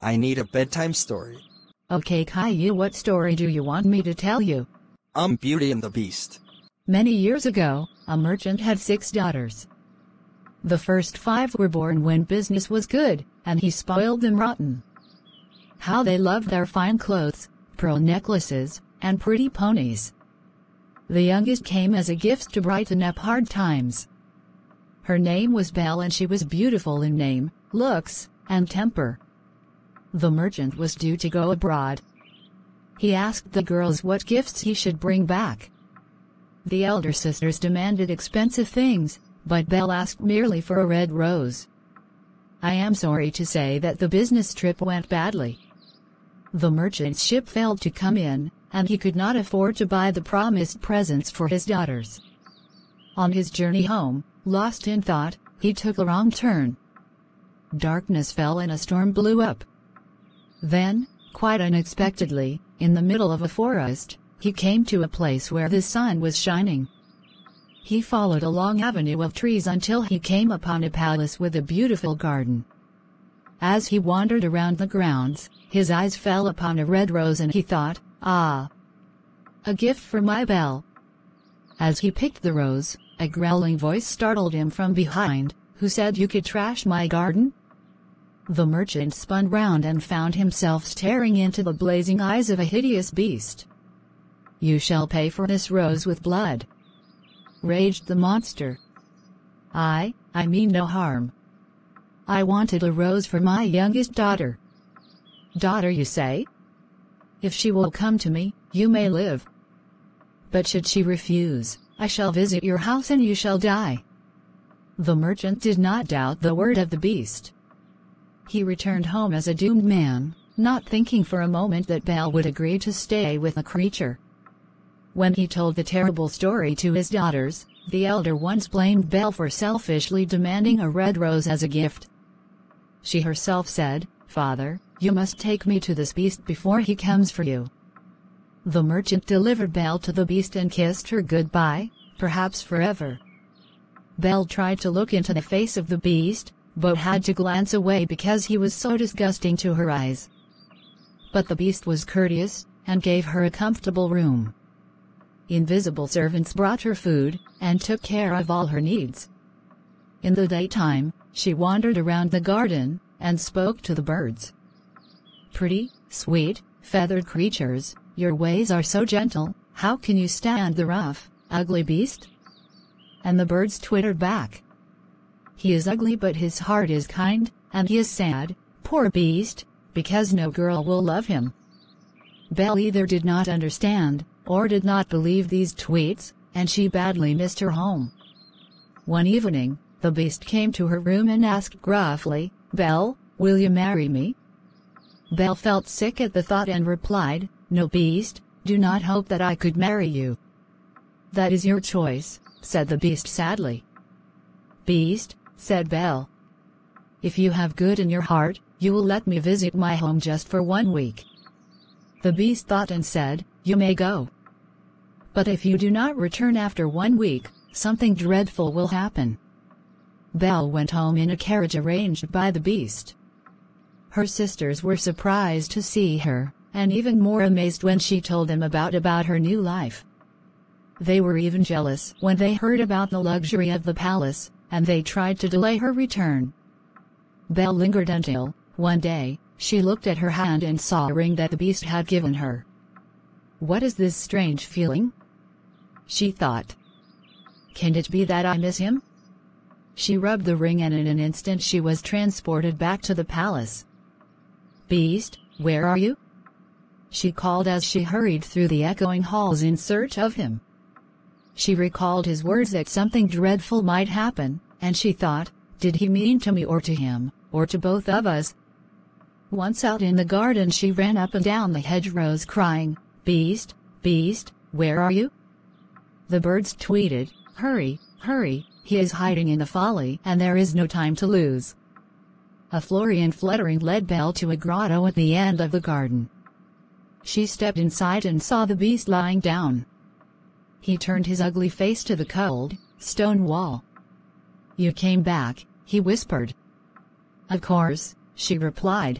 I need a bedtime story. Okay, Caillou, what story do you want me to tell you? Beauty and the Beast. Many years ago, a merchant had 6 daughters. The first 5 were born when business was good, and he spoiled them rotten. How they loved their fine clothes, pearl necklaces, and pretty ponies. The youngest came as a gift to brighten up hard times. Her name was Belle, and she was beautiful in name, looks, and temper. The merchant was due to go abroad. He asked the girls what gifts he should bring back. The elder sisters demanded expensive things, but Belle asked merely for a red rose. I am sorry to say that the business trip went badly. The merchant's ship failed to come in, and he could not afford to buy the promised presents for his daughters. On his journey home, lost in thought, he took a wrong turn. Darkness fell and a storm blew up. Then, quite unexpectedly, in the middle of a forest, he came to a place where the sun was shining. He followed a long avenue of trees until he came upon a palace with a beautiful garden. As he wandered around the grounds, his eyes fell upon a red rose and he thought, "Ah! A gift for my Belle." As he picked the rose, a growling voice startled him from behind, who said, "You could trash my garden?" The merchant spun round and found himself staring into the blazing eyes of a hideous beast. "You shall pay for this rose with blood," raged the monster. I mean no harm. I wanted a rose for my youngest daughter." "Daughter, you say? If she will come to me, you may live. But should she refuse, I shall visit your house and you shall die." The merchant did not doubt the word of the beast. He returned home as a doomed man, not thinking for a moment that Belle would agree to stay with the creature. When he told the terrible story to his daughters, the elder ones blamed Belle for selfishly demanding a red rose as a gift. She herself said, "Father, you must take me to this beast before he comes for you." The merchant delivered Belle to the beast and kissed her goodbye, perhaps forever. Belle tried to look into the face of the beast, but had to glance away because he was so disgusting to her eyes. But the beast was courteous, and gave her a comfortable room. Invisible servants brought her food, and took care of all her needs. In the daytime, she wandered around the garden, and spoke to the birds. "Pretty, sweet, feathered creatures, your ways are so gentle, how can you stand the rough, ugly beast?" And the birds twittered back, "He is ugly but his heart is kind, and he is sad, poor beast, because no girl will love him." Belle either did not understand, or did not believe these tweets, and she badly missed her home. One evening, the beast came to her room and asked gruffly, "Belle, will you marry me?" Belle felt sick at the thought and replied, "No, beast, do not hope that I could marry you." "That is your choice," said the beast sadly. "Beast," said Belle, "if you have good in your heart, you will let me visit my home just for 1 week." The beast thought and said, "You may go. But if you do not return after 1 week, something dreadful will happen." Belle went home in a carriage arranged by the beast. Her sisters were surprised to see her, and even more amazed when she told them about her new life. They were even jealous when they heard about the luxury of the palace, and they tried to delay her return. Belle lingered until, one day, she looked at her hand and saw a ring that the beast had given her. "What is this strange feeling?" she thought. "Can it be that I miss him?" She rubbed the ring and in an instant she was transported back to the palace. "Beast, where are you?" she called as she hurried through the echoing halls in search of him. She recalled his words that something dreadful might happen, and she thought, did he mean to me or to him, or to both of us? Once out in the garden she ran up and down the hedgerows crying, "Beast, beast, where are you?" The birds tweeted, "Hurry, hurry, he is hiding in the folly and there is no time to lose." A flurry and fluttering led Belle to a grotto at the end of the garden. She stepped inside and saw the beast lying down. He turned his ugly face to the cold, stone wall. "You came back," he whispered. "Of course," she replied.